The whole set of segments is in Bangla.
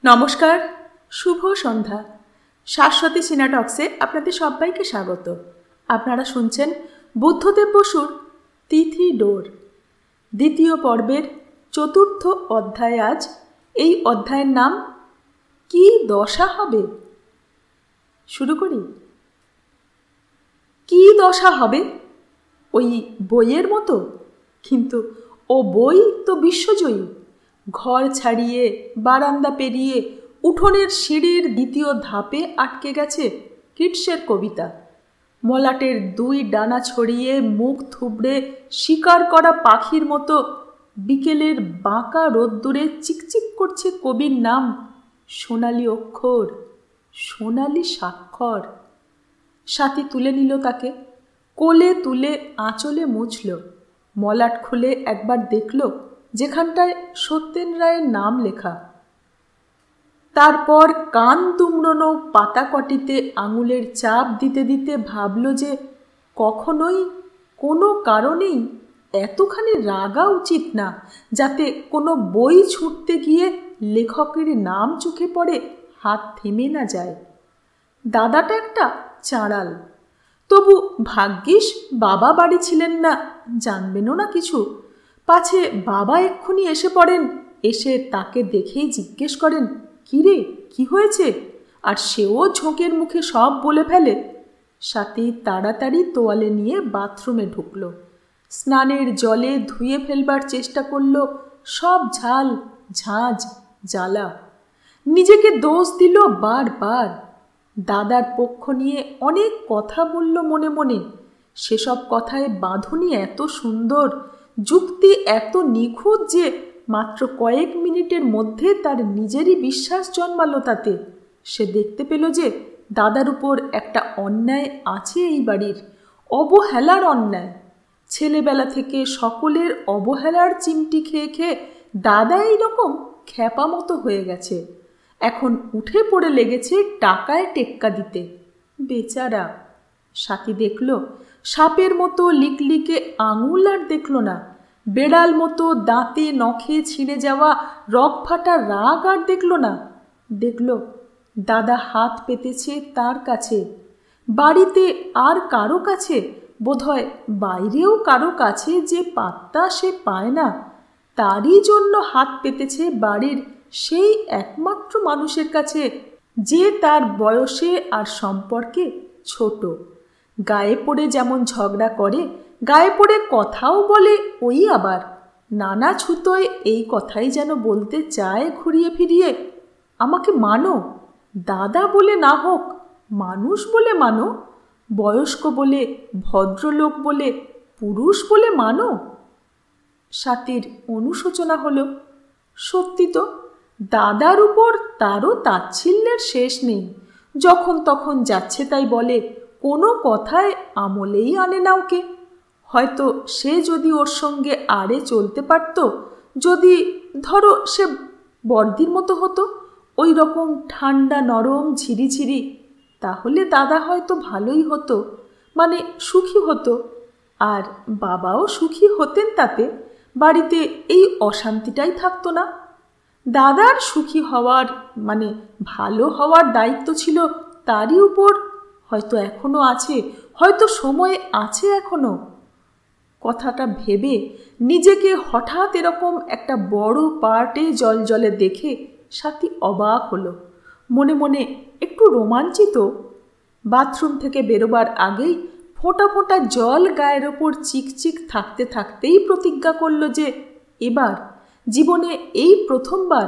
নমস্কার, শুভ সন্ধ্যা। শাশ্বতী সিনেটক্সে আপনাদের সবাইকে স্বাগত। আপনারা শুনছেন বুদ্ধদেব বসুর তিথি ডোর দ্বিতীয় পর্বের চতুর্থ অধ্যায়। আজ এই অধ্যায়ের নাম কি দশা হবে। শুরু করি। কি দশা হবে? ওই বইয়ের মতো, কিন্তু ও বই তো বিশ্বজয়ী। ঘর ছাড়িয়ে বারান্দা পেরিয়ে উঠোনের সিঁড়ির দ্বিতীয় ধাপে আটকে গেছে কিটসের কবিতা। মলাটের দুই ডানা ছড়িয়ে মুখ থুবড়ে শিকার করা পাখির মতো বিকেলের বাঁকা রোদ্দুরে চিকচিক করছে কবির নাম। সোনালি অক্ষর, সোনালি স্বাক্ষর। সাথী তুলে নিল তাকে, কোলে তুলে আঁচলে মুছল। মলাট খুলে একবার দেখল যেখানটায় সত্যেন রায়ের নাম লেখা। তারপর কান দুমড়োনো পাতা কটিতে আঙুলের চাপ দিতে দিতে ভাবল যে কখনোই কোনো কারণেই এতখানি রাগা উচিত না যাতে কোনো বই ছুঁড়তে গিয়ে লেখকের নাম চোখে পড়ে হাত থেমে না যায়। দাদাটা একটা চাঁড়াল, তবু ভাগ্যিস বাবা বাড়ি ছিলেন না, জানবেনও না কিছু। পাছে বাবা এক্ষুনি এসে পড়েন, এসে তাকে দেখেই জিজ্ঞেস করেন, কি রে, কি হয়েছে? আর সেও ঝোঁকের মুখে সব বলে ফেলে। সাথী তাড়াতাড়ি তোয়ালে নিয়ে বাথরুমে ঢুকল। স্নানের জলে ধুয়ে ফেলবার চেষ্টা করল সব ঝাল, ঝাঁঝ, জ্বালা। নিজেকে দোষ দিল বারবার। দাদার পক্ষ নিয়ে অনেক কথা বলল মনে মনে। সেসব কথায় বাঁধুনি এত সুন্দর, যুক্তি এত নিখুঁত যে মাত্র কয়েক মিনিটের মধ্যে তার নিজেরই বিশ্বাস জন্মালো তাতে। সে দেখতে পেল যে দাদার উপর একটা অন্যায় আছে এই বাড়ির, অবহেলার অন্যায়। ছেলেবেলা থেকে সকলের অবহেলার চিমটি খেয়ে খেয়ে দাদা এইরকম খ্যাপা মতো হয়ে গেছে। এখন উঠে পড়ে লেগেছে টাকায় টেক্কা দিতে। বেচারা। সাথী দেখল সাপের মতো লিকলিকে আঙুল, আর দেখল না বেড়াল মতো দাঁতে নখে ছিঁড়ে যাওয়া রগ ফাটা রাগ, আর দেখল না। দেখল দাদা হাত পেতেছে তার কাছে, বাড়িতে আর কারো কাছে, বোধহয় বাইরেও কারো কাছে যে পাত্তা সে পায় না, তারই জন্য হাত পেতেছে বাড়ির সেই একমাত্র মানুষের কাছে যে তার বয়সে আর সম্পর্কে ছোট। গায়ে পড়ে যেমন ঝগড়া করে, গায়ে পড়ে কথাও বলে ওই আবার। নানা ছুতোয় এই কথাই যেন বলতে চায় ঘুরিয়ে ফিরিয়ে, আমাকে মানো, দাদা বলে না হোক, মানুষ বলে মানো, বয়স্ক বলে, ভদ্রলোক বলে, পুরুষ বলে মানো। সাথীর অনুশোচনা হলো, সত্যি তো দাদার উপর তারও তাচ্ছিল্যের শেষ নেই। যখন তখন যাচ্ছে তাই বলে, কোনো কথায় আমলেই আনে না ওকে। হয়তো সে যদি ওর সঙ্গে আড়ে চলতে পারত, যদি ধরো সে বর্দির মতো হতো, ওই রকম ঠান্ডা নরম ঝিরিঝিরি, তাহলে দাদা হয়তো ভালোই হতো, মানে সুখী হতো। আর বাবাও সুখী হতেন তাতে, বাড়িতে এই অশান্তিটাই থাকতো না। দাদার সুখী হওয়ার মানে ভালো হওয়ার দায়িত্ব ছিল তারই উপর। হয়তো এখনো আছে, হয়তো সময় আছে এখনো। কথাটা ভেবে নিজেকে হঠাৎ এরকম একটা বড় পার্টে জলজলে দেখে সাথী অবাক হলো, মনে মনে একটু রোমাঞ্চিত। বাথরুম থেকে বেরোবার আগেই ফোঁটা ফোঁটা জল গায়ের ওপর চিকচিক থাকতে থাকতেই প্রতিজ্ঞা করল যে এবার জীবনে এই প্রথমবার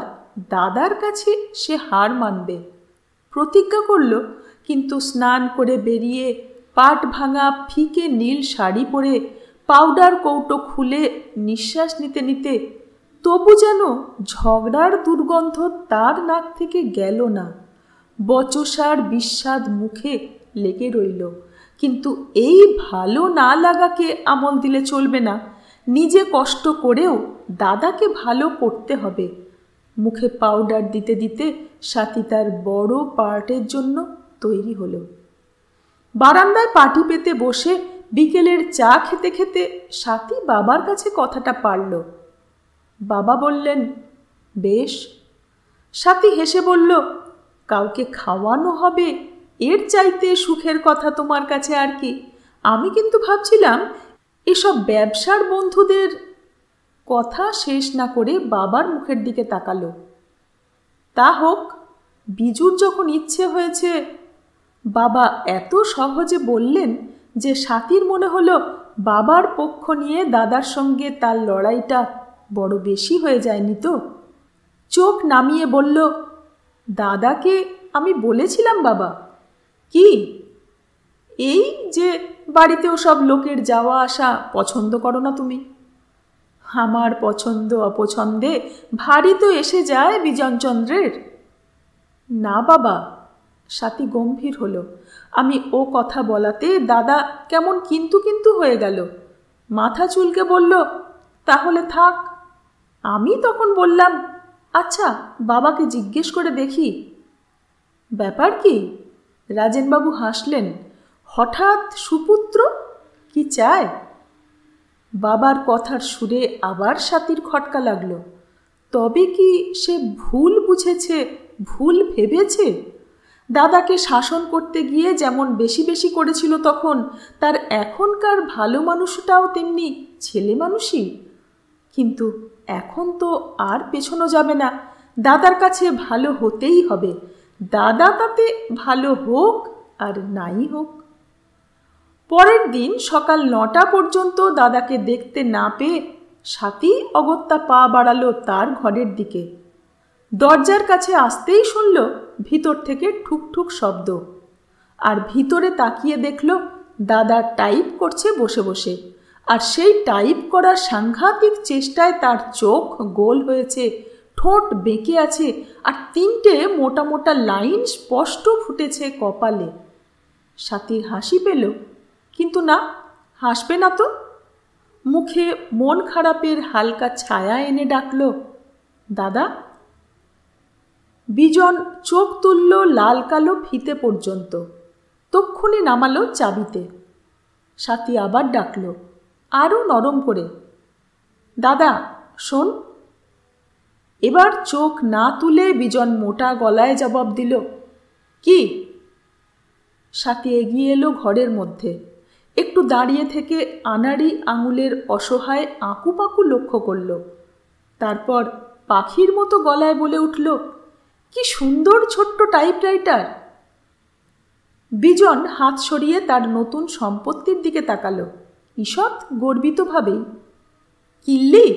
দাদার কাছে সে হার মানবে। প্রতিজ্ঞা করল, কিন্তু স্নান করে বেরিয়ে পাট ভাঙা ফিকে নীল শাড়ি পরে পাউডার কৌটো খুলে নিঃশ্বাস নিতে নিতে তবু যেন ঝগড়ার দুর্গন্ধ তার নাক থেকে গেল না। বচসার বিস্বাদ মুখে লেগে রইল, কিন্তু এই ভালো না লাগাকে আমল দিলে চলবে না। নিজে কষ্ট করেও দাদাকে ভালো করতে হবে। মুখে পাউডার দিতে দিতে সাথী তার বড় পার্টের জন্য তৈরি হলো। বারান্দায় পাটি পেতে বসে বিকেলের চা খেতে খেতে সাথী বাবার কাছে কথাটা পারল। বাবা বললেন, বেশ। সাথী হেসে বলল, কাউকে খাওয়ানো হবে এর চাইতে সুখের কথা তোমার কাছে আর কি। আমি কিন্তু ভাবছিলাম এসব ব্যবসার বন্ধুদের। কথা শেষ না করে বাবার মুখের দিকে তাকালো। তা হোক, বিজুর যখন ইচ্ছে হয়েছে। বাবা এত সহজে বললেন যে সাথীর মনে হলো বাবার পক্ষ নিয়ে দাদার সঙ্গে তার লড়াইটা বড় বেশি হয়ে যায়নি তো। চোখ নামিয়ে বলল, দাদাকে আমি বলেছিলাম বাবা। কি? এই যে বাড়িতেও সব লোকের যাওয়া আসা পছন্দ করো না তুমি। আমার পছন্দ অপছন্দে ভারী তো এসে যায় বিজনচন্দ্রের। না বাবা, সাথী গম্ভীর হলো। আমি ও কথা বলাতে দাদা কেমন কিন্তু কিন্তু হয়ে গেল। মাথা চুলকে বলল, তাহলে থাক। আমি তখন বললাম, আচ্ছা বাবাকে জিজ্ঞেস করে দেখি। ব্যাপার কি? রাজেনবাবু হাসলেন। হঠাৎ সুপুত্র কি চায়? বাবার কথার সুরে আবার সাথীর খটকা লাগলো। তবে কি সে ভুল বুঝেছে, ভুল ভেবেছে? দাদাকে শাসন করতে গিয়ে যেমন বেশি বেশি করেছিল তখন, তার এখনকার ভালো মানুষটাও তেমনি ছেলে মানুষই। কিন্তু এখন তো আর পেছনো যাবে না। দাদার কাছে ভালো হতেই হবে। দাদা তাতে ভালো হোক আর নাই হোক। পরের দিন সকাল 9টা পর্যন্ত দাদাকে দেখতে না পেয়ে সাথী অগত্যা পা বাড়ালো তার ঘরের দিকে। দরজার কাছে আসতেই শুনল ভিতর থেকে ঠুকঠুক শব্দ। আর ভিতরে তাকিয়ে দেখল দাদা টাইপ করছে বসে বসে। আর সেই টাইপ করার সাংঘাতিক চেষ্টায় তার চোখ গোল হয়েছে, ঠোঁট বেঁকে আছে, আর 3টে মোটা মোটা লাইন স্পষ্ট ফুটেছে কপালে। সাথীর হাসি পেল, কিন্তু না, হাসবে না তো। মুখে মন খারাপের হালকা ছায়া এনে ডাকল, দাদা। বিজন চোখ তুলল লাল কালো ফিতে পর্যন্ত, তক্ষুনি নামালো চাবিতে। সাথী আবার ডাকল, আরও নরম করে, দাদা শোন। এবার চোখ না তুলে বিজন মোটা গলায় জবাব দিল, কি? সাথী এগিয়ে এলো ঘরের মধ্যে। একটু দাঁড়িয়ে থেকে আনাড়ি আঙুলের অসহায় আঁকুপাকু লক্ষ্য করল। তারপর পাখির মতো গলায় বলে উঠল, কি সুন্দর ছোট্ট টাইপরাইটার। বিজন হাত সরিয়ে তার নতুন সম্পত্তির দিকে তাকালো, ঈষৎ গর্বিতভাবেই। কিল্লি?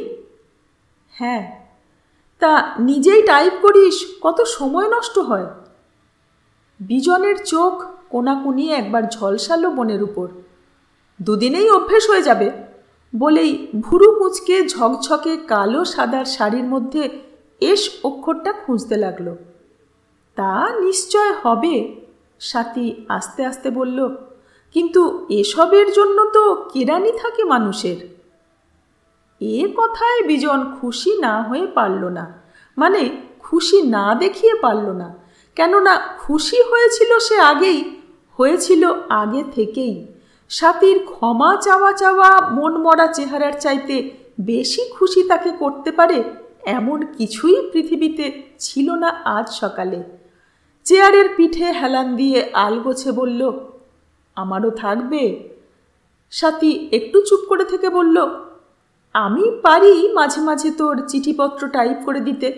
হ্যাঁ। তা নিজেই টাইপ করিস, কত সময় নষ্ট হয়। বিজনের চোখ কোনাকুনি একবার ঝলসালো বনের উপর। দুদিনেই অভ্যেস হয়ে যাবে বলেই ভুরু কুঁচকে ঝকঝকে কালো সাদার শাড়ির মধ্যে এস অক্ষরটা খুঁজতে লাগলো। তা নিশ্চয় হবে, সাথী আস্তে আস্তে বলল, কিন্তু এসবের জন্য তো কেরানি থাকে মানুষের। এ কথায় বিজন খুশি না হয়ে পারল না, মানে খুশি না দেখিয়ে পারল না। কেননা খুশি হয়েছিল সে আগেই, হয়েছিল আগে থেকেই। সাথীর ক্ষমা চাওয়া চাওয়া মন মরা চেহারার চাইতে বেশি খুশি তাকে করতে পারে এমন কিছুই পৃথিবীতে ছিল না আজ সকালে। চেয়ারের পিঠে হেলান দিয়ে আলগোছে বলল, আমারও থাকবে। সাথী একটু চুপ করে থেকে বলল, আমি পারি মাঝে মাঝে তোর চিঠিপত্র টাইপ করে দিতে,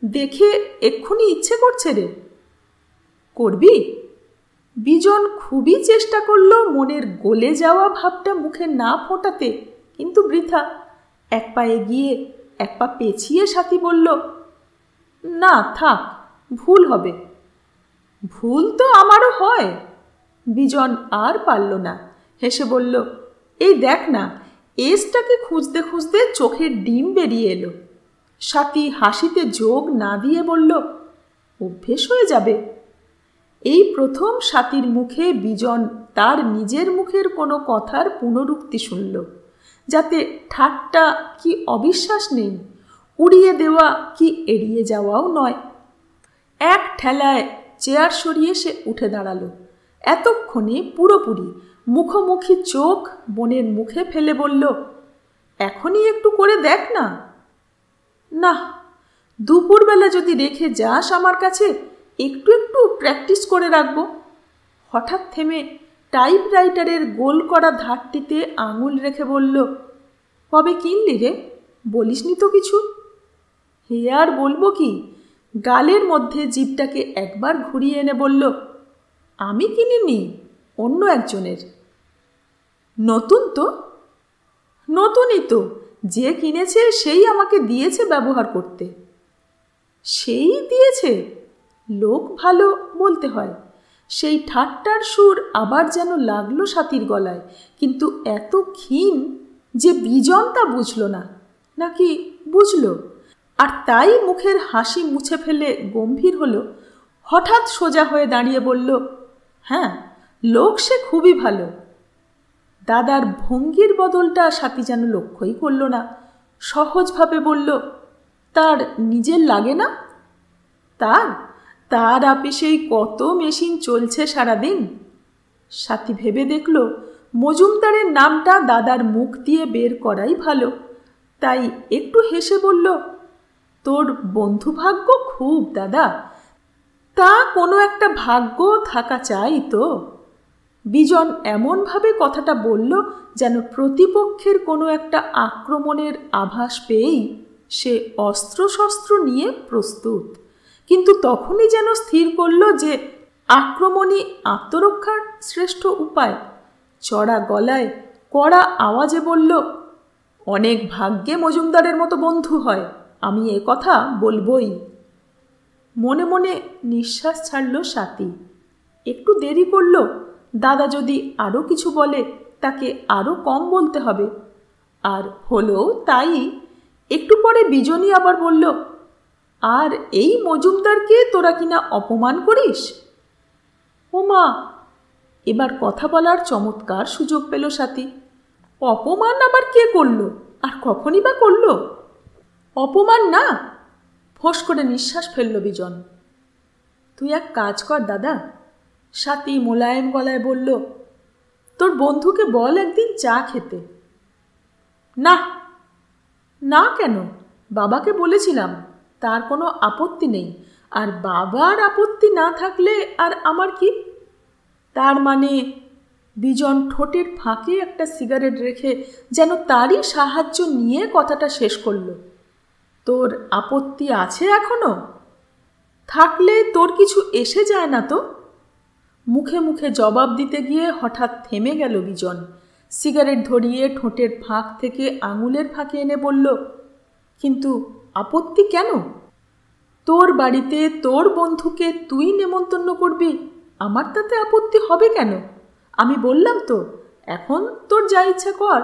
দেখে এক্ষুনি ইচ্ছে করছে রে। করবি? বিজন খুবই চেষ্টা করল মনের গলে যাওয়া ভাবটা মুখে না ফোটাতে, কিন্তু বৃথা। এক পা এগিয়ে এক পা পেছিয়ে সাথী বলল, না থাক, ভুল হবে। ভুল তো আমারও হয়। বিজন আর পারল না, হেসে বলল, এই দেখ না, এসটাকে খুঁজতে খুঁজতে চোখের ডিম বেরিয়ে এলো। সাথী হাসিতে যোগ না দিয়ে বলল, অভ্যেস হয়ে যাবে। এই প্রথম সাথীর মুখে বিজন তার নিজের মুখের কোনো কথার পুনরুক্তি শুনল, যাতে ঠাট্টা কি অবিশ্বাস নেই, উড়িয়ে দেওয়া কি এড়িয়ে যাওয়াও নয়। এক ঠেলায় চেয়ার সরিয়ে সে উঠে দাঁড়ালো। এতক্ষণে পুরোপুরি মুখোমুখি চোখ বোনের মুখে ফেলে বলল, এখনই একটু করে দেখ না। না, দুপুরবেলা যদি রেখে যাস আমার কাছে, একটু একটু প্র্যাকটিস করে রাখবো। হঠাৎ থেমে টাইপরাইটারের গোল করা ধারটিতে আঙুল রেখে বলল, কবে কিনলি রে? বলিসনি তো কিছু। হে আর বলবো কি? গালের মধ্যে জিভটাকে একবার ঘুরিয়ে এনে বলল, আমি কিনিনি, অন্য একজনের। নতুন তো? নতুনই তো, যে কিনেছে সেই আমাকে দিয়েছে ব্যবহার করতে। সেই দিয়েছে? লোক ভালো বলতে হয়। সেই ঠাট্টার সুর আবার যেন লাগলো স্বাতীর গলায়, কিন্তু এত ক্ষীণ যে বিজন তা বুঝল না, নাকি বুঝল, আর তাই মুখের হাসি মুছে ফেলে গম্ভীর হলো। হঠাৎ সোজা হয়ে দাঁড়িয়ে বলল, হ্যাঁ, লোক সে খুবই ভালো। দাদার ভঙ্গির বদলটা স্বাতী যেন লক্ষ্যই করল না। সহজভাবে বলল, তার নিজের লাগে না? তার আপিসেই কত মেশিন চলছে সারাদিন। স্বাতী ভেবে দেখল মজুমদারের নামটা দাদার মুখ দিয়ে বের করাই ভালো, তাই একটু হেসে বলল, তোর বন্ধু ভাগ্য খুব দাদা। তা কোনো একটা ভাগ্য থাকা চাই তো। বিজন এমনভাবে কথাটা বলল যেন প্রতিপক্ষের কোনো একটা আক্রমণের আভাস পেয়েই সে অস্ত্রশস্ত্র নিয়ে প্রস্তুত, কিন্তু তখনই যেন স্থির করল যে আক্রমণই আত্মরক্ষার শ্রেষ্ঠ উপায়। চড়া গলায় কড়া আওয়াজে বলল, অনেক ভাগ্যে মজুমদারের মতো বন্ধু হয়, আমি এ কথা বলবই। মনে মনে নিঃশ্বাস ছাড়ল স্বাতী। একটু দেরি করল, দাদা যদি আরও কিছু বলে তাকে আরও কম বলতে হবে। আর হলো তাই। একটু পরে বিজনী আবার বলল, আর এই মজুমদারকে তোরা কিনা অপমান করিস? ওমা, এবার কথা বলার চমৎকার সুযোগ পেল স্বাতী। অপমান আবার কে করল, আর কখনই বা করল? অপমান না। ফোঁস করে নিঃশ্বাস ফেলল বিজন। তুই এক কাজ কর দাদা, স্বাতী মোলায়েম গলায় বলল, তোর বন্ধুকে বল একদিন চা খেতে। না। না কেন? বাবাকে বলেছিলাম, তার কোনো আপত্তি নেই, আর বাবার আপত্তি না থাকলে আর আমার কি? তার মানে? বিজন ঠোঁটের ফাঁকে একটা সিগারেট রেখে যেন তারই সাহায্য নিয়ে কথাটা শেষ করল। তোর আপত্তি আছে এখনো? থাকলে তোর কিছু এসে যায় না তো? মুখে মুখে জবাব দিতে গিয়ে হঠাৎ থেমে গেল বিজন। সিগারেট ধরিয়ে ঠোঁটের ফাঁক থেকে আঙুলের ফাঁকে এনে বলল, কিন্তু আপত্তি কেন? তোর বাড়িতে তোর বন্ধুকে তুই নেমন্তন্ন করবি, আমার তাতে আপত্তি হবে কেন? আমি বললাম তো, এখন তোর যা ইচ্ছা কর।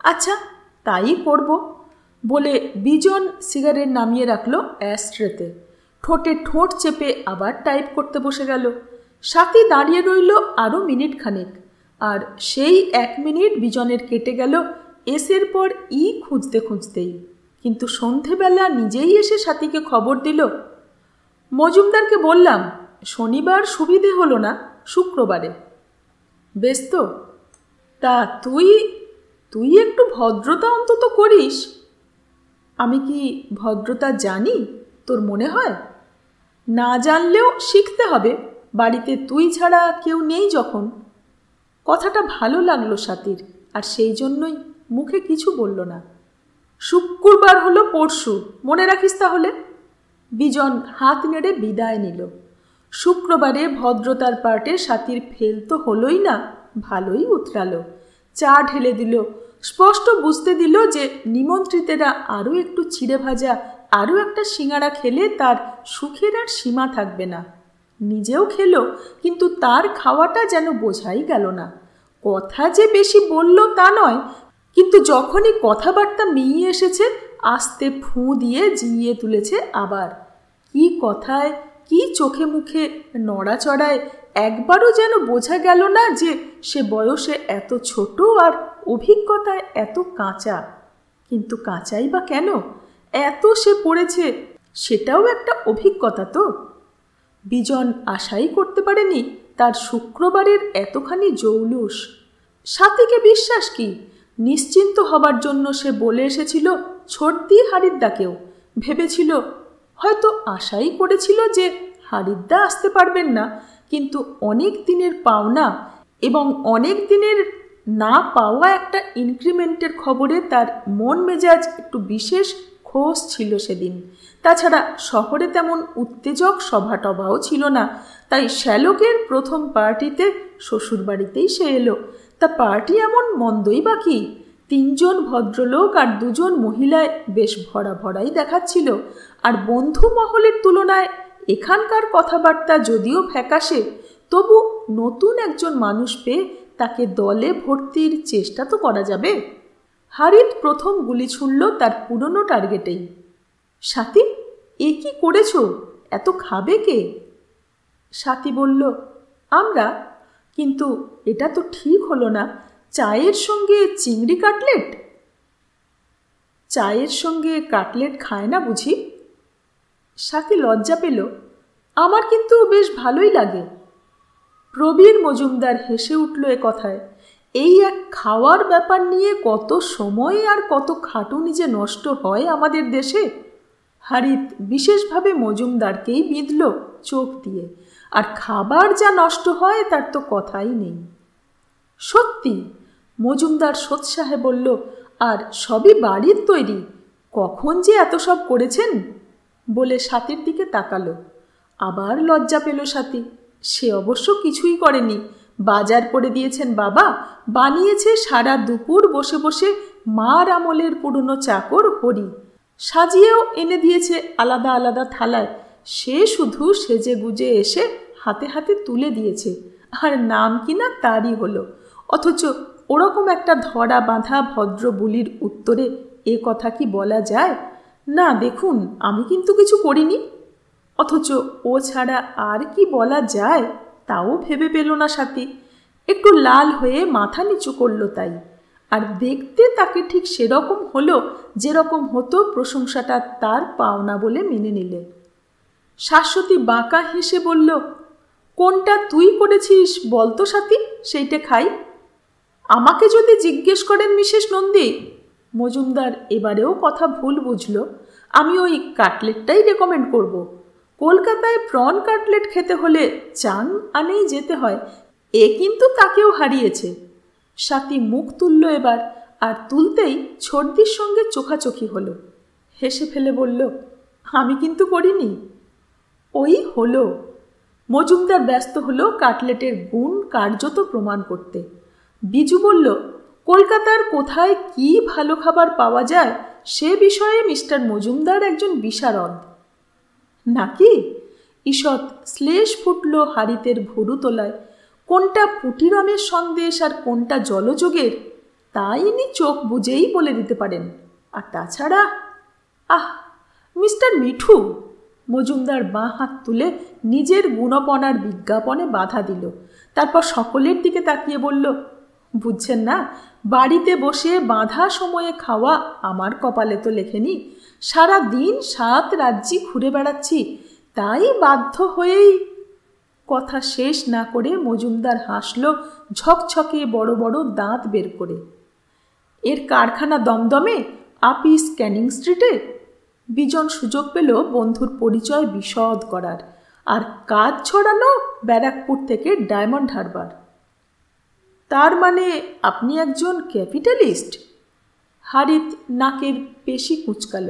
আচ্ছা, তাই করব বলে বিজন সিগারেট নামিয়ে রাখল অ্যাশট্রেতে। ঠোঁটে ঠোঁট চেপে আবার টাইপ করতে বসে গেল। স্বাতী দাঁড়িয়ে রইল আরও মিনিট খানেক, আর সেই 1 মিনিট বিজনের কেটে গেল এসের পর ই খুঁজতে খুঁজতেই। কিন্তু সন্ধেবেলা নিজেই এসে স্বাতীকে খবর দিল, মজুমদারকে বললাম শনিবার সুবিধে হলো না, শুক্রবারে। বেশ তো। তা তুই একটু ভদ্রতা অন্তত করিস। আমি কি ভদ্রতা জানি তোর মনে হয়? না জানলেও শিখতে হবে, বাড়িতে তুই ছাড়া কেউ নেই যখন। কথাটা ভালো লাগলো স্বাতীর, আর সেই জন্যই মুখে কিছু বলল না। শুক্রবার হলো পরশু, মনে রাখিস তাহলে। বিজন হাত নেড়ে বিদায় নিল। শুক্রবারে ভদ্রতার পার্টে স্বাতীর ফেল তো হলোই না, ভালোই উতরালো। চা ঢেলে দিল, স্পষ্ট বুঝতে দিল যে নিমন্ত্রিতেরা আরও একটু চিড়ে ভাজা, আরও একটা সিঙাড়া খেলে তার সুখের আর সীমা থাকবে না। নিজেও খেলো, কিন্তু তার খাওয়াটা যেন বোঝাই গেল না। কথা যে বেশি বলল তা নয়, কিন্তু যখনই কথাবার্তা মিইয়ে এসেছে আস্তে ফুঁ দিয়ে জিইয়ে তুলেছে আবার। কি কথায়, কি চোখে মুখে নড়াচড়ায় একবারও যেন বোঝা গেল না যে সে বয়সে এত ছোট আর অভিজ্ঞতায় এত কাঁচা। কিন্তু কাঁচাই বা কেন? এত সে পড়েছে, সেটাও একটা অভিজ্ঞতা তো। বিজন আশাই করতে পারেনি তার শুক্রবারের এতখানি জৌলুস। স্বাতীকে বিশ্বাস কি? নিশ্চিন্ত হবার জন্য সে বলে এসেছিল ছোটদি হারিদ্দাকেও ভেবেছিল, হয়তো আশাই করেছিল যে হারিদা আসতে পারবেন না, কিন্তু অনেক দিনের পাওনা এবং অনেক দিনের না পাওয়া একটা ইনক্রিমেন্টের খবরে তার মন মেজাজ একটু বিশেষ খোশ ছিল সেদিন। তাছাড়া শহরে তেমন উত্তেজক সভাটভাও ছিল না, তাই শ্যালকের প্রথম পার্টিতে শ্বশুরবাড়িতেই সে এলো। তা পার্টি এমন মন্দই বাকি, 3 জন ভদ্রলোক আর 2 জন মহিলায় বেশ ভরা ভরাই দেখাচ্ছিল। আর বন্ধু মহলের তুলনায় এখানকার কথাবার্তা যদিও ফ্যাকাশে, তবু নতুন একজন মানুষ পেয়ে তাকে দলে ভর্তির চেষ্টা তো করা যাবে। হারিদ প্রথম গুলি ছুড়ল তার পুরনো টার্গেটেই। সাথী, এ কি করেছ? এত খাবে কে? সাথী বলল, আমরা। কিন্তু এটা তো ঠিক হলো না, চায়ের সঙ্গে চিংড়ি কাটলেট? চায়ের সঙ্গে কাটলেট খায় না বুঝি? সাথী লজ্জা পেল। আমার কিন্তু বেশ ভালোই লাগে। প্রবীর মজুমদার হেসে উঠল এ কথায়। এই এক খাওয়ার ব্যাপার নিয়ে কত সময় আর কত খাটুনি যে নষ্ট হয় আমাদের দেশে। হারিদ বিশেষভাবে মজুমদারকেই বিঁধল চোখ দিয়ে। আর খাবার যা নষ্ট হয় তার তো কথাই নেই। সত্যি, মজুমদার সোৎসাহে বলল, আর সবই বাড়ির তৈরি। কখন যে এত সব করেছেন? বলে সাথীর দিকে তাকালো। আবার লজ্জা পেল সাথী। সে অবশ্য কিছুই করেনি। বাজার করে দিয়েছেন বাবা, বানিয়েছে সারা দুপুর বসে বসে মার আমলের পুরনো চাকর হরি, সাজিয়েও এনে দিয়েছে আলাদা আলাদা থালায়। সে শুধু সেজে গুজে এসে হাতে হাতে তুলে দিয়েছে, আর নাম কিনা তারই হলো। অথচ ওরকম একটা ধরা বাঁধা ভদ্র বুলির উত্তরে এ কথা কি বলা যায়? না, দেখুন, আমি কিন্তু কিছু করিনি। অথচ ও ছাড়া আর কি বলা যায় তাও ভেবে পেল না সাথী। একটু লাল হয়ে মাথা নিচু করল তাই। আর দেখতে তাকে ঠিক সেরকম হলো যেরকম হতো প্রশংসাটা তার পাওনা বলে মেনে নিলে। শাশ্বতী বাঁকা হেসে বলল, কোনটা তুই করেছিস বলতো সাথী, সেইটা খাই। আমাকে যদি জিজ্ঞেস করেন মিসেস নন্দী, মজুমদার এবারেও কথা ভুল বুঝল, আমি ওই কাটলেটটাই রেকমেন্ড করব। কলকাতায় প্রন কাটলেট খেতে হলে চাং আনেই যেতে হয়। এ কিন্তু তাকেও হারিয়েছে। সাথী মুখ তুলল এবার, আর তুলতেই ছর্দির সঙ্গে চোখাচোখি হলো। হেসে ফেলে বলল, আমি কিন্তু করিনি। ওই হলো। মজুমদার ব্যস্ত হলো কাটলেটের গুণ কার্যত প্রমাণ করতে। বিজু বলল, কলকাতার কোথায় কি ভালো খাবার পাওয়া যায় সে বিষয়ে মিস্টার মজুমদার একজন বিশারদ। নাকি? ঈষৎ শ্লেষ ফুটল হারিতের ভুরু তোলায়। কোনটা পুটিরমের সন্দেশ আর কোনটা জলযোগের তাই ইনি চোখ বুঝেই বলে দিতে পারেন। আর তাছাড়া, মিস্টার মিঠু, মজুমদার বাঁ হাত তুলে নিজের গুণপনার বিজ্ঞাপনে বাধা দিল। তারপর সকলের দিকে তাকিয়ে বলল, বুঝছেন না, বাড়িতে বসে বাঁধা সময়ে খাওয়া আমার কপালে তো লেখেনি। সারা দিন 7 রাজ্যি ঘুরে বেড়াচ্ছি, তাই বাধ্য হয়েই। কথা শেষ না করে মজুমদার হাসল ঝকঝকে বড় বড় দাঁত বের করে। এর কারখানা দমদমে, আপিস ক্যানিং স্ট্রিটে। বিজন সুযোগ পেল বন্ধুর পরিচয় বিশদ করার। আর কাজ ছড়ানো ব্যারাকপুর থেকে ডায়মন্ড হারবার। তার মানে আপনি একজন ক্যাপিটালিস্ট? হারিত নাকের পেশি কুঁচকাল।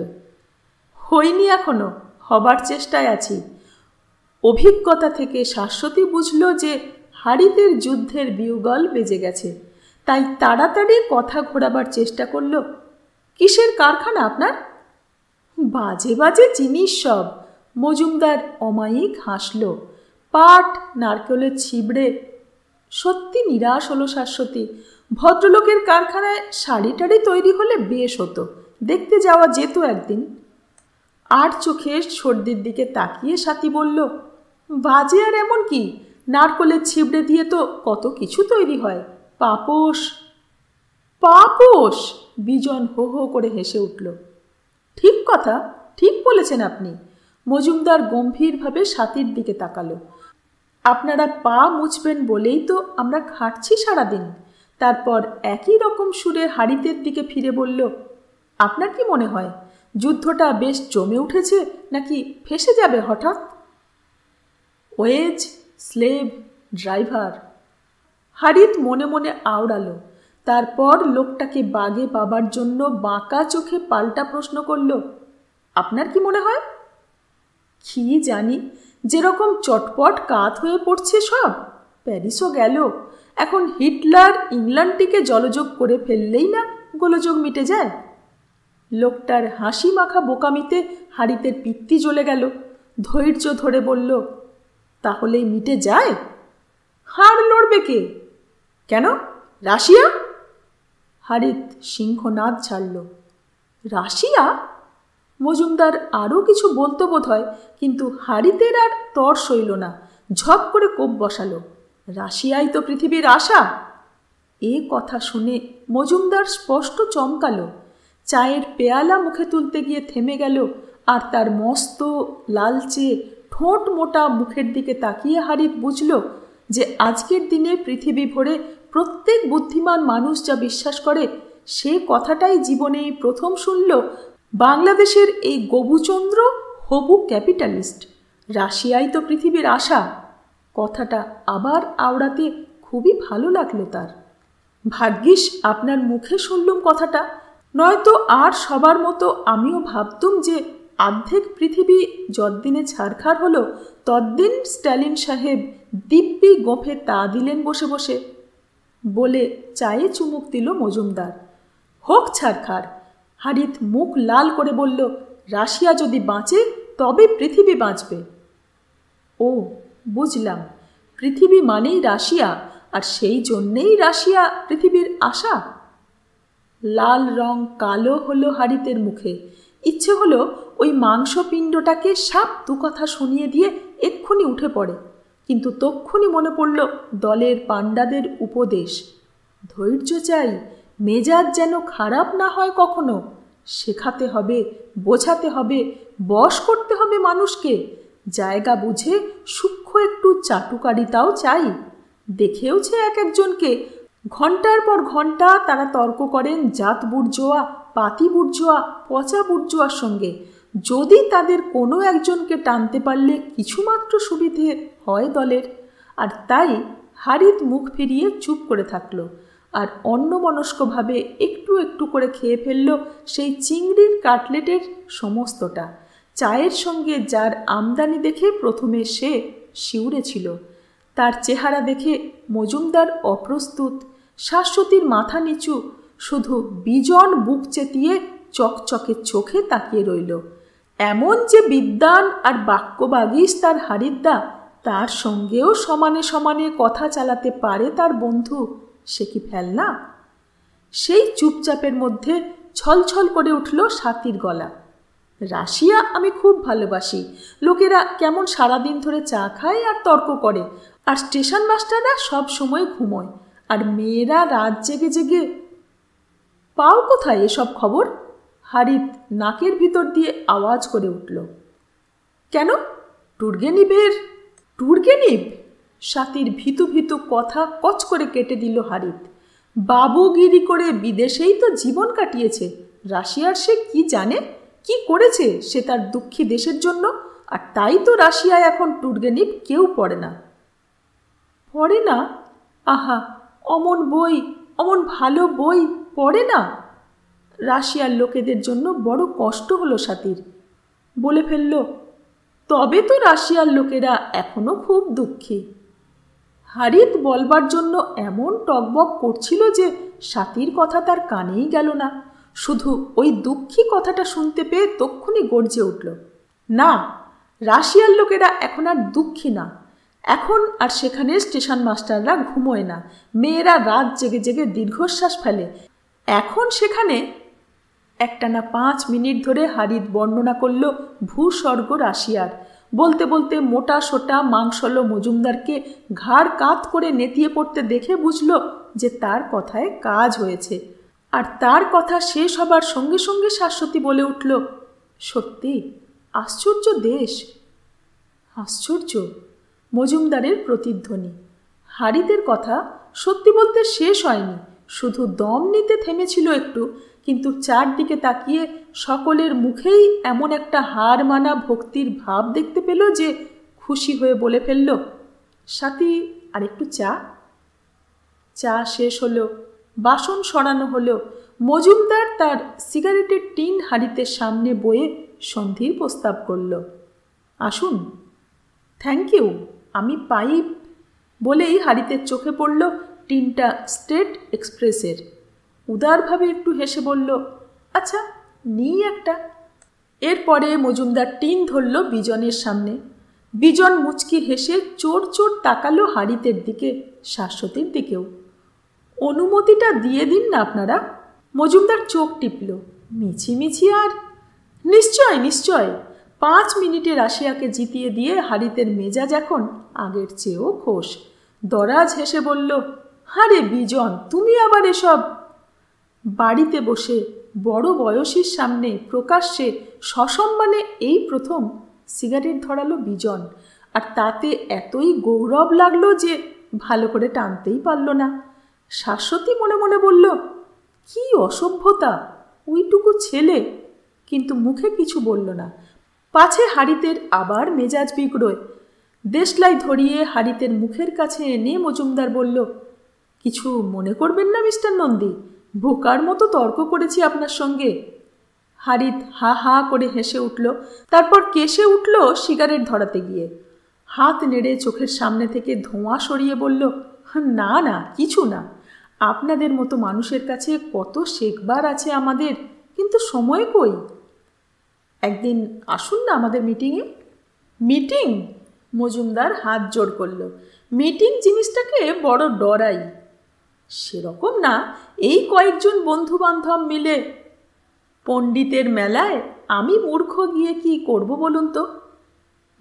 হইনি এখনো, হবার চেষ্টায় আছি। অভিজ্ঞতা থেকে শাশ্বতী বুঝল যে হারিতের যুদ্ধের বিউগল বেজে গেছে, তাই তাড়াতাড়ি কথা ঘোরাবার চেষ্টা করল। কিসের কারখানা আপনার? বাজে বাজে জিনিস সব। মজুমদার অমায়িক হাসল। পাট, নারকেলের ছিবড়ে। সত্যি নিরাশ হলো শাশ্বতী। ভদ্রলোকের কারখানায় শাড়ি টাড়ি তৈরি হলে বেশ হতো, দেখতে যাওয়া যেত একদিন। আর চোখে সর্দির দিকে তাকিয়ে সাথী বলল, বাজে আর এমন কি, নারকেলের ছিবড়ে দিয়ে তো কত কিছু তৈরি হয়। পাপোশ। পাপোশ! বিজন হো হো করে হেসে উঠল। ঠিক কথা, ঠিক বলেছেন আপনি। মজুমদার গম্ভীরভাবে সাথীর দিকে তাকালো। আপনারা পা মুছবেন বলেই তো আমরা খাটছি সারাদিন। তারপর একই রকম সুরে হারিতের দিকে ফিরে বলল, আপনার কি মনে হয় যুদ্ধটা বেশ জমে উঠেছে নাকি ফেঁসে যাবে হঠাৎ? Wedge, slave, driver. হারিত মনে মনে আওড়ালো। তারপর লোকটাকে বাগে পাবার জন্য বাঁকা চোখে পাল্টা প্রশ্ন করল, আপনার কি মনে হয়? কি জানি, যেরকম চটপট কাত হয়ে পড়ছে সব। প্যারিসও গেল, এখন হিটলার ইংল্যান্ডটিকে জলযোগ করে ফেললেই না গোলযোগ মিটে যায়। লোকটার হাসি মাখা বোকামিতে হারিতের পিত্তি জ্বলে গেল। ধৈর্য ধরে বলল, তাহলেই মিটে যায়? হাড় লড়বে কে? কেন, রাশিয়া? হারিত সিংহনাদ ছাড়ল। রাশিয়া? মজুমদার আরও কিছু বলতে বোধ হয়, কিন্তু হারিতের আর তর সইল না। ঝপ করে কোপ বসালো, রাশিয়াই তো পৃথিবীর আশা। এ কথা শুনে মজুমদার স্পষ্ট চমকালো। চায়ের পেয়ালা মুখে তুলতে গিয়ে থেমে গেল, আর তার মস্ত লালচে ঠোঁট মোটা মুখের দিকে তাকিয়ে হারিত বুঝল যে আজকের দিনে পৃথিবী ভরে প্রত্যেক বুদ্ধিমান মানুষ যা বিশ্বাস করে, সে কথাটাই জীবনে প্রথম শুনল বাংলাদেশের এই গবুচন্দ্র হবু ক্যাপিটালিস্ট। রাশিয়াই তো পৃথিবীর আশা। কথাটা আবার আওড়াতে খুবই ভালো লাগলো তার। ভাগ্যিস আপনার মুখে শুনলুম কথাটা, নয়তো আর সবার মতো আমিও ভাবতুম যে অর্ধেক পৃথিবী যতদিনে ছারখার হলো ততদিন স্ট্যালিন সাহেব দিব্যি গোঁফে তা দিলেন বসে বসে। বলে চায়ে চুমুক দিল মজুমদার। হোক ছারখার। হারিত মুখ লাল করে বলল, রাশিয়া যদি বাঁচে তবে পৃথিবী বাঁচবে। ও বুঝলাম, পৃথিবী মানেই রাশিয়া, আর সেই জন্যেই রাশিয়া পৃথিবীর আশা। লাল রং কালো হলো হারিতের মুখে। ইচ্ছে হলো ওই মাংসপিণ্ডটাকে সাপ দু কথা শুনিয়ে দিয়ে এক্ষুনি উঠে পড়ে, কিন্তু তক্ষুনি মনে পড়ল দলের পাণ্ডাদের উপদেশ, ধৈর্য চাই, মেজাজ যেন খারাপ না হয় কখনো। শেখাতে হবে, বোঝাতে হবে, বশ করতে হবে মানুষকে। জায়গা বুঝে সূক্ষ্ম একটু চাটুকারিতাও চাই। দেখেওছে এক একজনকে, ঘন্টার পর ঘন্টা তারা তর্ক করেন জাত বুর্জোয়া, পাতি বুর্জোয়া, পচা বুর্জোয়ার সঙ্গে। যদি তাদের কোনো একজনকে টানতে পারলে কিছুমাত্র সুবিধে হয় দলের। আর তাই হারিত মুখ ফিরিয়ে চুপ করে থাকলো, আর অন্যমনস্কভাবে একটু একটু করে খেয়ে ফেলল সেই চিংড়ির কাটলেটের সমস্তটা। চায়ের সঙ্গে যার আমদানি দেখে প্রথমে সে শিউরে ছিল, তার চেহারা দেখে মজুমদার অপ্রস্তুত। শাশ্বতীর মাথা নিচু, শুধু বিজন বুক চেতিয়ে চকচকে চোখে তাকিয়ে রইল। এমন যে বিদ্বান আর বাক্যবাগীশ তার হারিদ্দা, তার সঙ্গেও সমানে সমানে কথা চালাতে পারে তার বন্ধু, সে কি ফেলনা? সেই চুপচাপের মধ্যে ছলছল করে উঠল স্বাতীর গলা। রাশিয়া আমি খুব ভালোবাসি। লোকেরা কেমন সারাদিন ধরে চা খায় আর তর্ক করে, আর স্টেশন মাস্টাররা সব সময় ঘুমোয়, আর মেয়েরা রাত জেগে জেগে। পাও কোথায় এসব খবর? হারিত নাকের ভিতর দিয়ে আওয়াজ করে উঠল। কেন, টুর্গেনিভের? টুর্গেনিভ? স্বাতীর ভীতু ভীতু কথা কচ করে কেটে দিল হারিত। বাবুগিরি করে বিদেশেই তো জীবন কাটিয়েছে। রাশিয়ার সে কি জানে, কি করেছে সে তার দুঃখী দেশের জন্য? আর তাই তো রাশিয়ায় এখন টুর্গেনিভ কেউ পড়ে না। পড়ে না? আহা, অমন বই, অমন ভালো বই পড়ে না? রাশিয়ার লোকেদের জন্য বড় কষ্ট হলো স্বাতীর। বলে ফেলল, তবে তো রাশিয়ার লোকেরা এখনো খুব দুঃখী। হারিত বলবার জন্য এমন টকবক করছিল যে স্বাতীর কথা তার কানেই গেল না। শুধু ওই দুঃখী কথাটা শুনতে পেয়ে তক্ষুনি গর্জে উঠল, না, রাশিয়ার লোকেরা এখন আর দুঃখী না। এখন আর সেখানে স্টেশন মাস্টাররা ঘুমোয় না, মেয়েরা রাত জেগে জেগে দীর্ঘশ্বাস ফেলে। এখন সেখানে একটানা 5 মিনিট ধরে হারিত বর্ণনা করল ভূস্বর্গ রাশিয়ার। বলতে বলতে মোটা সোটা মাংসলো মজুমদারকে ঘাড় কাত করে নেতিয়ে পড়তে দেখে বুঝল যে তার কথায় কাজ হয়েছে। আর তার কথা শেষ হবার সঙ্গে সঙ্গে শাশ্বতী বলে উঠল, সত্যি আশ্চর্য দেশ। আশ্চর্য? মজুমদারের প্রতিধ্বনি। হারিতের কথা সত্যি বলতে শেষ হয়নি, শুধু দম নিতে থেমেছিল একটু, কিন্তু চারদিকে তাকিয়ে সকলের মুখেই এমন একটা হার মানা ভক্তির ভাব দেখতে পেল যে খুশি হয়ে বলে ফেলল, সাথী আর একটু চা। চা শেষ হলো, বাসন সরানো হলো। মজুমদার তার সিগারেটের টিন হাঁড়িতে সামনে বয়ে সন্ধির প্রস্তাব করল। আসুন। থ্যাংক ইউ, আমি পাইপ। বলেই হাঁড়িতে চোখে পড়ল টিনটা স্টেট এক্সপ্রেসের। উদারভাবে একটু হেসে বলল, আচ্ছা নিই একটা। এরপরে মজুমদার টিন ধরল বিজনের সামনে। বিজন মুচকি হেসে চোর চোর তাকালো হাঁড়িতের দিকে, শাশ্বতীর দিকেও। অনুমতিটা দিয়ে দিন না আপনারা। মজুমদার চোখ টিপল। মিছিমিছি আর? নিশ্চয় নিশ্চয়। 5 মিনিটে রাশিয়াকে জিতিয়ে দিয়ে হাঁড়িতের মেজাজ এখন আগের চেয়েও খোশ। দরাজ হেসে বলল, আরে বিজন, তুমি আবার এসব? বাড়িতে বসে বড় বয়সীর সামনে প্রকাশ্যে সসম্মানে এই প্রথম সিগারেট ধরালো বিজন, আর তাতে এতই গৌরব লাগলো যে ভালো করে টানতেই পারল না। শাশ্বতী মনে মনে বলল, কি অসভ্যতা ওইটুকু ছেলে, কিন্তু মুখে কিছু বলল না। পাছে হাঁড়িতের আবার মেজাজ বিগড়োয়। দেশলাই ধরিয়ে হাঁড়িতের মুখের কাছে এনে মজুমদার বলল, কিছু মনে করবেন না মিস্টার নন্দী, বোকার মতো তর্ক করেছি আপনার সঙ্গে। হাঁড়িত হা হা করে হেসে উঠল, তারপর কেসে উঠল সিগারেট ধরাতে গিয়ে। হাত নেড়ে চোখের সামনে থেকে ধোঁয়া সরিয়ে বলল, না না, কিছু না। আপনাদের মতো মানুষের কাছে কত শেখবার আছে আমাদের, কিন্তু সময় কই। একদিন আসুন না আমাদের মিটিংয়ে। মিটিং? মজুমদার হাত জোড় করল। মিটিং জিনিসটাকে বড় ডরাই। সেরকম না, এই কয়েকজন বন্ধু বান্ধব মিলে। পণ্ডিতের মেলায় আমি মূর্খ গিয়ে কি করব বলুন তো?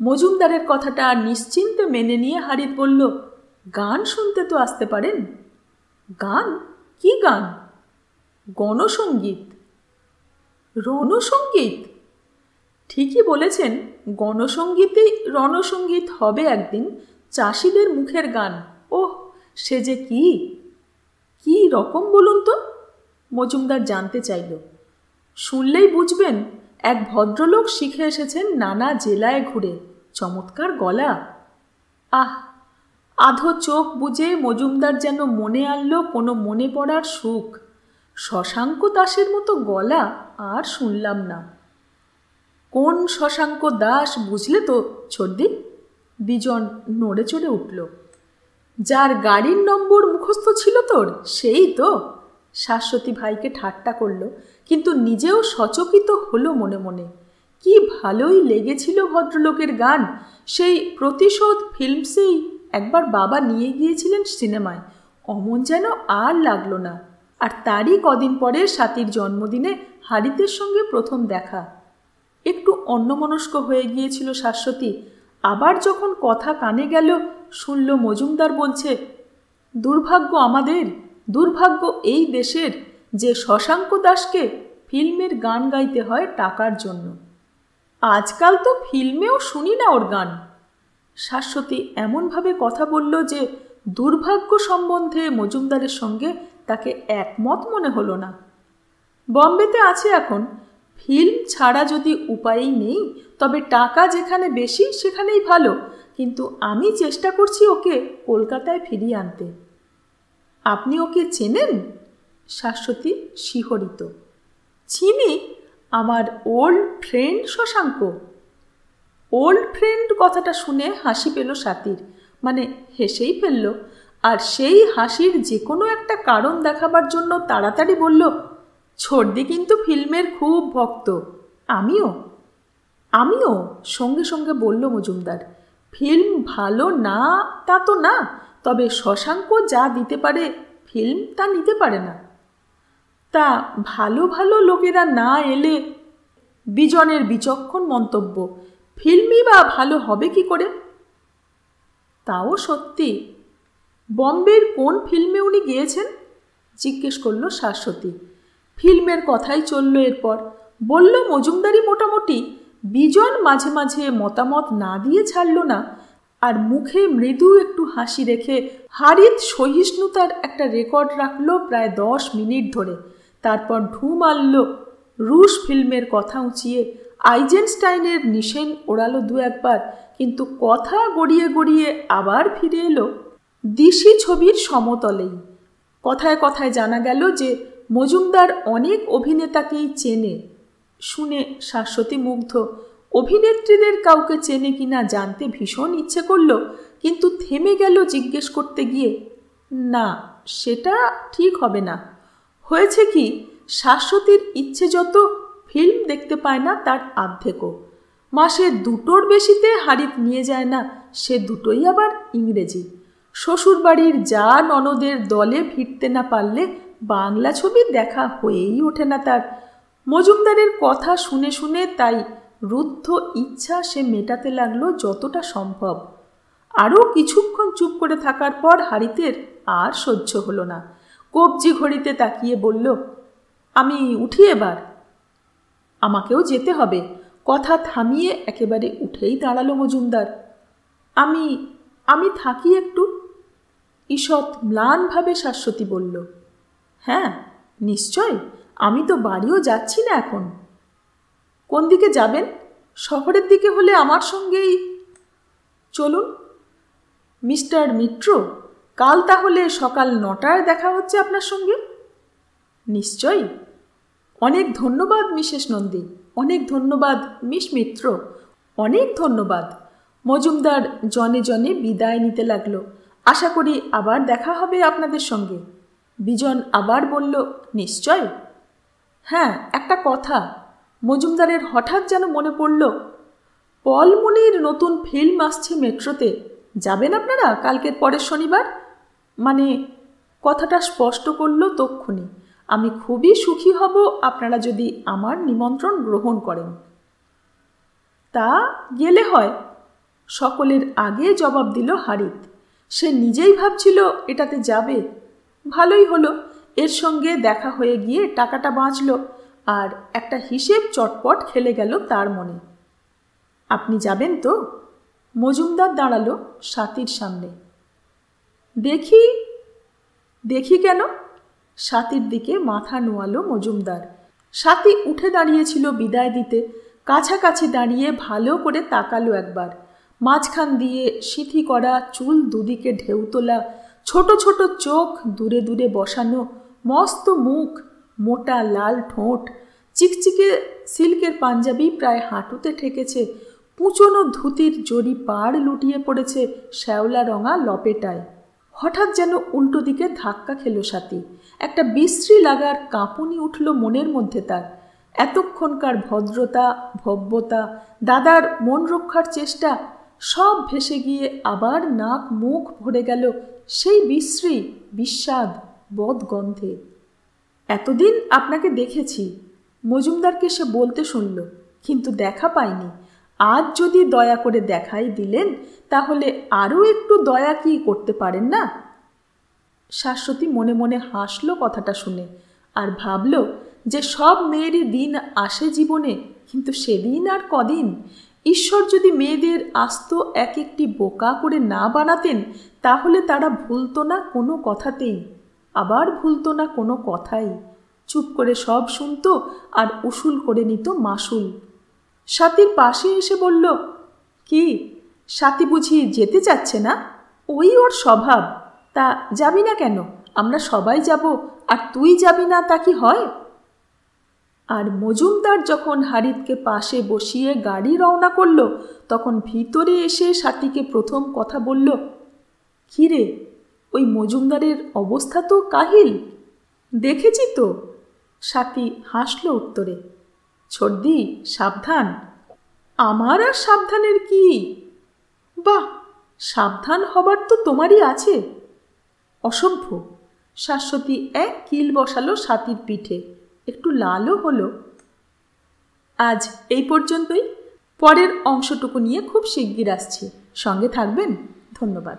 মজুমদারের কথাটা নিশ্চিন্তে মেনে নিয়ে হারিত বলল, গান শুনতে তো আসতে পারেন। গান? কি গান? গণসঙ্গীত। রণসঙ্গীত? ঠিকই বলেছেন, গণসঙ্গীতেই রণসঙ্গীত হবে একদিন। চাষিদের মুখের গান। ওহ, সে যে কি কি রকম বলুন তো? মজুমদার জানতে চাইল। শুনলেই বুঝবেন, এক ভদ্রলোক শিখে এসেছেন নানা জেলায় ঘুরে। চমৎকার গলা। আহ! আধো চোখ বুজে মজুমদার যেন মনে আনলো কোনো মনে পড়ার সুখ। শশাঙ্ক দাসের মতো গলা আর শুনলাম না। কোন শশাঙ্ক দাস বুঝলে তো ছোটদি? বিজন নড়ে চড়ে উঠল। যার গাড়ির নম্বর মুখস্থ ছিল তোর, সেই তো। শাশ্বতী ভাইকে ঠাট্টা করল, কিন্তু নিজেও সচকিত হলো মনে মনে। কি ভালোই লেগেছিল ভদ্রলোকের গান। সেই প্রতিশোধ ফিল্মসেই একবার বাবা নিয়ে গিয়েছিলেন সিনেমায়, অমন যেন আর লাগলো না। আর তারই কদিন পরে স্বাতীর জন্মদিনে হারিতের সঙ্গে প্রথম দেখা। একটু অন্যমনস্ক হয়ে গিয়েছিল শাশ্বতী। আবার যখন কথা কানে গেল, শুনল মজুমদার বলছে, দুর্ভাগ্য আমাদের, দুর্ভাগ্য এই দেশের যে শশাঙ্ক দাসকে ফিল্মের গান গাইতে হয় টাকার জন্য। আজকাল তো ফিল্মেও শুনি না ওর গান। শাশ্বতী এমনভাবে কথা বলল যে দুর্ভাগ্য সম্বন্ধে মজুমদারের সঙ্গে তাকে একমত মনে হলো না। বম্বেতে আছে এখন। ফিল্ম ছাড়া যদি উপায়ই নেই, তবে টাকা যেখানে বেশি সেখানেই ভালো। কিন্তু আমি চেষ্টা করছি ওকে কলকাতায় ফিরিয়ে আনতে। আপনি ওকে চেনেন? শাশ্বতী শিহরিত। চিনি, আমার old friend Shashank. Old friend কথাটা শুনে হাসি পেল স্বাতীর, মানে হেসেই ফেলল। আর সেই হাসির যে কোনো একটা কারণ দেখাবার জন্য তাড়াতাড়ি বলল, ছোটদি কিন্তু ফিল্মের খুব ভক্ত। আমিও আমিও সঙ্গে সঙ্গে বলল মজুমদার। ফিল্ম ভালো না তা তো না, তবে শশাঙ্ক যা দিতে পারে ফিল্ম তা নিতে পারে না। তা ভালো ভালো লোকেরা না এলে? বিজনের বিচক্ষণ মন্তব্য, ফিল্মই বা ভালো হবে কি করে? তাও সত্যি। বম্বের কোন ফিল্মে উনি গিয়েছেন? জিজ্ঞেস করল শাশ্বতী। ফিল্মের কথাই চলল। এরপর বলল মজুমদারি মোটামুটি। বিজন মাঝে মাঝে মতামত না দিয়ে ছাড়ল না। আর মুখে মৃদু একটু হাসি রেখে হারিত সহিষ্ণুতার একটা রেকর্ড রাখলো প্রায় 10 মিনিট ধরে। তারপর ঢু মারল রুশ ফিল্মের কথা উঁচিয়ে, আইজেনস্টাইনের নিশেন ওড়ালো 2-1 বার, কিন্তু কথা গড়িয়ে গড়িয়ে আবার ফিরে এলো দিশি ছবির সমতলেই। কথায় কথায় জানা গেল যে মজুমদার অনেক অভিনেতাকেই চেনে। শুনে শাশ্বতী মুগ্ধ। অভিনেত্রীদের কাউকে চেনে কিনা জানতে ভীষণ ইচ্ছে করল, কিন্তু থেমে গেল জিজ্ঞেস করতে গিয়ে। না, সেটা ঠিক হবে না। হয়েছে কি, শাশ্বতীর ইচ্ছে যত, ফিল্ম দেখতে পায় না তার অর্ধেকও। মাসে 2টোর বেশিতে হারিত নিয়ে যায় না, সে 2টোই আবার ইংরেজি। শ্বশুরবাড়ির যা ননদের দলে ভিড়তে না পারলে বাংলা ছবি দেখা হয়েই ওঠে না তার। মজুমদারের কথা শুনে শুনে তাই রুদ্ধ ইচ্ছা সে মেটাতে লাগলো যতটা সম্ভব। আরও কিছুক্ষণ চুপ করে থাকার পর হারিতের আর সহ্য হলো না। কবজি ঘড়িতে তাকিয়ে বলল, আমি উঠি এবার। আমাকেও যেতে হবে। কথা থামিয়ে একেবারে উঠেই দাঁড়ালো মজুমদার। আমি থাকি একটু, ঈষৎ ম্লানভাবে শাশ্বতী বলল। হ্যাঁ নিশ্চয়, আমি তো বাড়িও যাচ্ছি না এখন। কোন দিকে যাবেন? শহরের দিকে হলে আমার সঙ্গেই চলুন। মিস্টার মিত্র, কাল তাহলে সকাল 9টায় দেখা হচ্ছে আপনার সঙ্গে। নিশ্চয়ই। অনেক ধন্যবাদ মিসেস নন্দী, অনেক ধন্যবাদ মিস মিত্র, অনেক ধন্যবাদ। মজুমদার জনে জনে বিদায় নিতে লাগলো। আশা করি আবার দেখা হবে আপনাদের সঙ্গে। বিজন আবার বলল, নিশ্চয়। হ্যাঁ, একটা কথা। মজুমদারের হঠাৎ যেন মনে পড়ল, পলমনির নতুন ফিল্ম আসছে মেট্রোতে। যাবেন আপনারা কালকের পরের শনিবার? মানে, কথাটা স্পষ্ট করল তক্ষুনি। আমি খুবই সুখী হব আপনারা যদি আমার নিমন্ত্রণ গ্রহণ করেন। তা গেলে হয়, সকলের আগে জবাব দিল হারিত। সে নিজেই ভাবছিল এটাতে যাবে। ভালোই হলো, এর সঙ্গে দেখা হয়ে গিয়ে টাকাটা বাঁচল, আর একটা হিসেব চটপট খেলে গেল তার মনে। আপনি যাবেন তো? মজুমদার দাঁড়ালো স্বাতীর সামনে। দেখি। দেখি কেন? স্বাতীর দিকে মাথা নোয়ালো মজুমদার। স্বাতী উঠে দাঁড়িয়েছিল বিদায় দিতে। কাছাকাছি দাঁড়িয়ে ভালো করে তাকালো একবার। মাঝখান দিয়ে সিঁথি করা চুল দুদিকে ঢেউ তোলা, ছোট ছোট চোখ দূরে দূরে বসানো, মস্ত মুখ, মোটা লাল ঠোঁট, চিকচিকে সিল্কের পাঞ্জাবি প্রায় হাঁটুতে ঠেকেছে, কুঁচনো ধুতির জড়ি পাড় লুটিয়ে পড়েছে শ্যাওলা রঙা লপেটায়। হঠাৎ যেন উল্টো দিকে ধাক্কা খেল স্বাতী। একটা বিশ্রী লাগার কাঁপুনি উঠল মনের মধ্যে তার। এতক্ষণকার ভদ্রতা, ভব্যতা, দাদার মন রক্ষার চেষ্টা সব ভেসে গিয়ে আবার নাক মুখ ভরে গেল সেই বিশ্রী, বিস্বাদ, বদগন্ধে। এতদিন আপনাকে দেখেছি, মজুমদারকে সে বলতে শুনল, কিন্তু দেখা পাইনি। আজ যদি দয়া করে দেখাই দিলেন, তাহলে আরও একটু দয়া কি করতে পারেন না? শাশ্বতী মনে মনে হাসল কথাটা শুনে, আর ভাবল যে সব মেয়েরই দিন আসে জীবনে, কিন্তু সেদিন আর কদিন। ঈশ্বর যদি মেয়েদের আস্ত এক একটি বোকা করে না বানাতেন, তাহলে তারা ভুলতো না কোনো কথাতেই, আবার ভুলতো না কোনো কথাই। চুপ করে সব শুনতো আর উসুল করে নিত মাসুল। স্বাতীর পাশে এসে বলল, কি স্বাতী বুঝি যেতে চাচ্ছে না? ওই ওর স্বভাব। তা যাবি না কেন? আমরা সবাই যাব, আর তুই যাবি না তা কি হয়? আর মজুমদার যখন হারিতকে পাশে বসিয়ে গাড়ি রওনা করল, তখন ভিতরে এসে স্বাতীকে প্রথম কথা বলল, কি রে, ওই মজুমদারের অবস্থা তো কাহিল। দেখেছি তো। স্বাতী হাসল উত্তরে। ছোটদি, সাবধান। আমার আর সাবধানের কি? বাহ, সাবধান হবার তো তোমারই আছে। অসভ্য। শাশ্বতী এক কিল বসালো স্বাতীর পিঠে। একটু লালও হলো। আজ এই পর্যন্তই। পরের অংশটুকু নিয়ে খুব শিগগির আসছি। সঙ্গে থাকবেন। ধন্যবাদ।